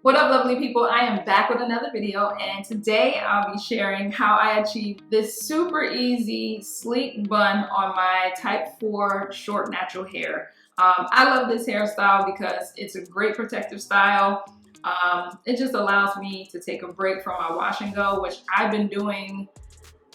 What up, lovely people? I am back with another video, and today I'll be sharing how I achieved this super easy sleek bun on my type 4 short natural hair. I love this hairstyle because it's a great protective style. It just allows me to take a break from my wash and go, which I've been doing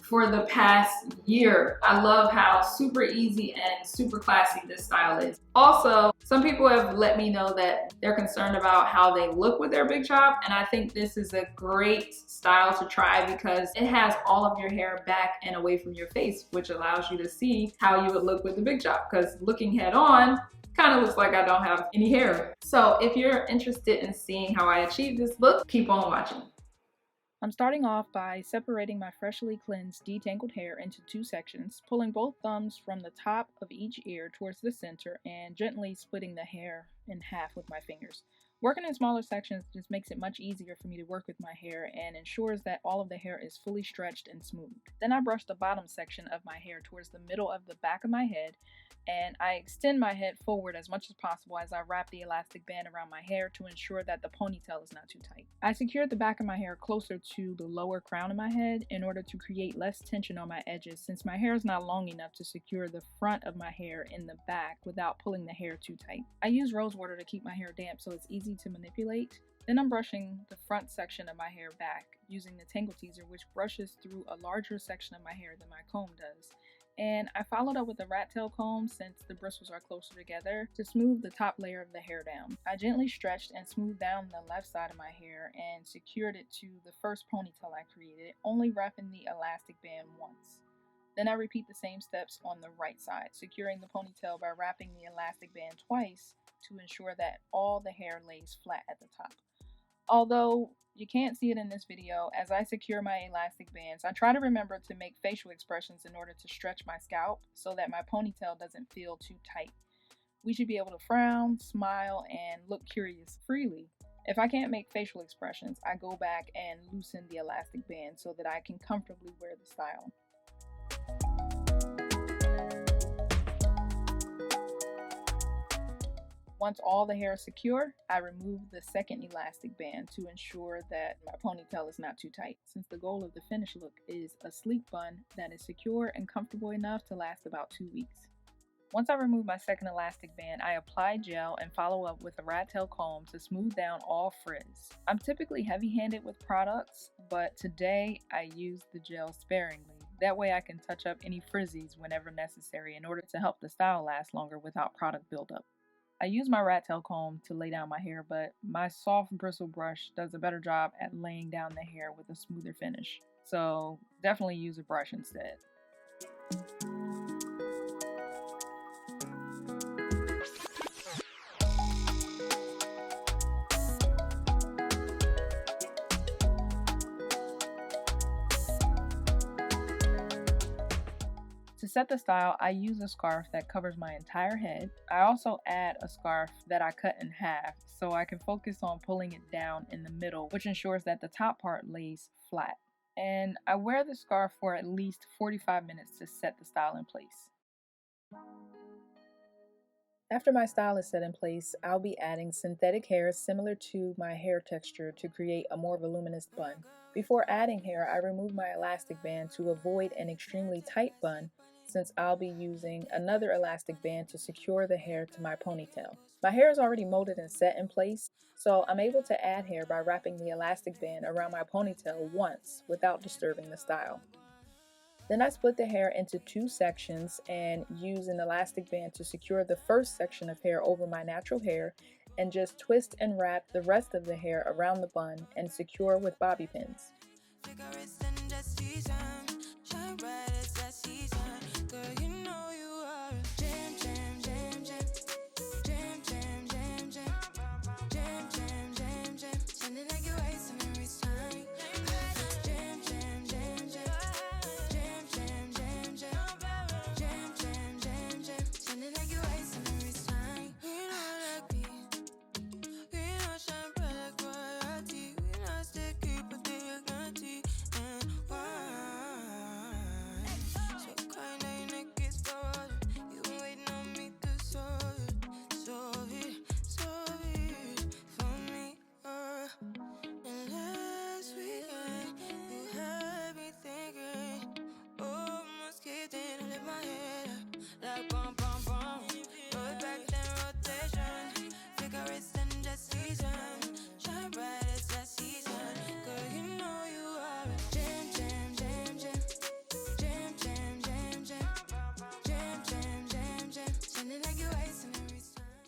for the past year. I love how super easy and super classy this style is. Also, some people have let me know that they're concerned about how they look with their big chop, and I think this is a great style to try because it has all of your hair back and away from your face, which allows you to see how you would look with the big chop, because looking head on kind of looks like I don't have any hair. So if you're interested in seeing how I achieved this look, keep on watching. I'm starting off by separating my freshly cleansed detangled hair into two sections, pulling both thumbs from the top of each ear towards the center and gently splitting the hair in half with my fingers. Working in smaller sections just makes it much easier for me to work with my hair and ensures that all of the hair is fully stretched and smooth. Then I brush the bottom section of my hair towards the middle of the back of my head, and I extend my head forward as much as possible as I wrap the elastic band around my hair to ensure that the ponytail is not too tight. I secured the back of my hair closer to the lower crown of my head in order to create less tension on my edges, since my hair is not long enough to secure the front of my hair in the back without pulling the hair too tight. I use rose water to keep my hair damp so it's easy to manipulate. Then I'm brushing the front section of my hair back using the Tangle Teezer, which brushes through a larger section of my hair than my comb does. And I followed up with a Rattail Comb since the bristles are closer together to smooth the top layer of the hair down. I gently stretched and smoothed down the left side of my hair and secured it to the first ponytail I created, only wrapping the elastic band once. Then I repeat the same steps on the right side, securing the ponytail by wrapping the elastic band twice to ensure that all the hair lays flat at the top. Although you can't see it in this video, as I secure my elastic bands, I try to remember to make facial expressions in order to stretch my scalp so that my ponytail doesn't feel too tight. We should be able to frown, smile, and look curious freely. If I can't make facial expressions, I go back and loosen the elastic band so that I can comfortably wear the style. Once all the hair is secure, I remove the second elastic band to ensure that my ponytail is not too tight, since the goal of the finished look is a sleek bun that is secure and comfortable enough to last about 2 weeks. Once I remove my second elastic band, I apply gel and follow up with a Rattail Comb to smooth down all frizz. I'm typically heavy-handed with products, but today I use the gel sparingly. That way I can touch up any frizzies whenever necessary in order to help the style last longer without product buildup. I use my Rattail Comb to lay down my hair, but my soft bristle brush does a better job at laying down the hair with a smoother finish. So definitely use a brush instead. To set the style, I use a scarf that covers my entire head. I also add a scarf that I cut in half so I can focus on pulling it down in the middle, which ensures that the top part lays flat. And I wear the scarf for at least 45 minutes to set the style in place. After my style is set in place, I'll be adding synthetic hair similar to my hair texture to create a more voluminous bun. Before adding hair, I remove my elastic band to avoid an extremely tight bun, since I'll be using another elastic band to secure the hair to my ponytail. My hair is already molded and set in place, so I'm able to add hair by wrapping the elastic band around my ponytail once without disturbing the style. Then I split the hair into two sections and use an elastic band to secure the first section of hair over my natural hair and just twist and wrap the rest of the hair around the bun and secure with bobby pins.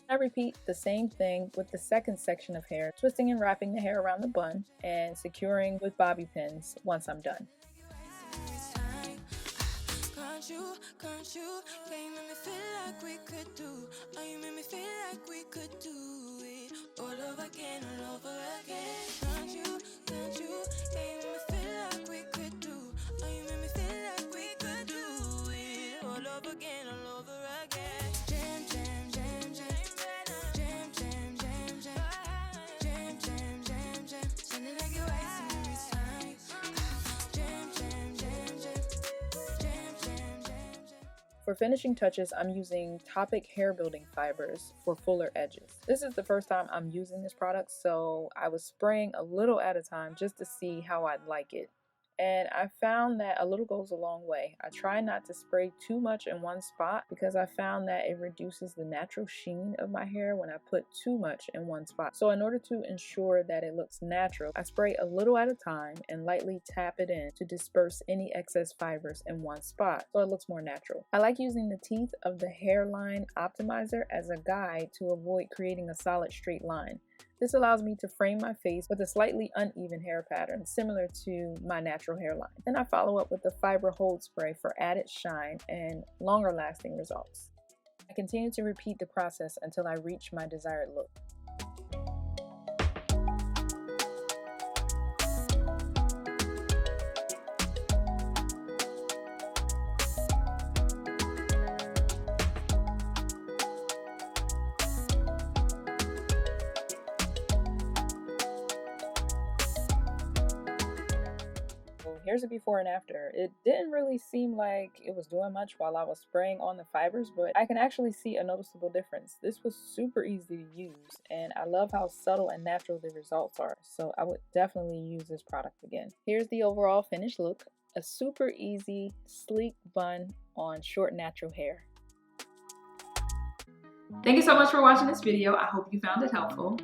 I repeat the same thing with the second section of hair, twisting and wrapping the hair around the bun and securing with bobby pins once I'm done. For finishing touches, I'm using Toppik hair building fibers for fuller edges. This is the first time I'm using this product, so I was spraying a little at a time just to see how I'd like it. And I found that a little goes a long way. I try not to spray too much in one spot because I found that it reduces the natural sheen of my hair when I put too much in one spot. So in order to ensure that it looks natural, I spray a little at a time and lightly tap it in to disperse any excess fibers in one spot so it looks more natural. I like using the teeth of the hairline optimizer as a guide to avoid creating a solid straight line. This allows me to frame my face with a slightly uneven hair pattern, similar to my natural hairline. Then I follow up with the fiber hold spray for added shine and longer lasting results. I continue to repeat the process until I reach my desired look. Here's a before and after. It didn't really seem like it was doing much while I was spraying on the fibers, but I can actually see a noticeable difference. This was super easy to use, and I love how subtle and natural the results are, so I would definitely use this product again. Here's the overall finished look. A super easy, sleek bun on short natural hair. Thank you so much for watching this video. I hope you found it helpful.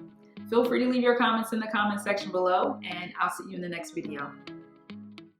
Feel free to leave your comments in the comment section below, and I'll see you in the next video.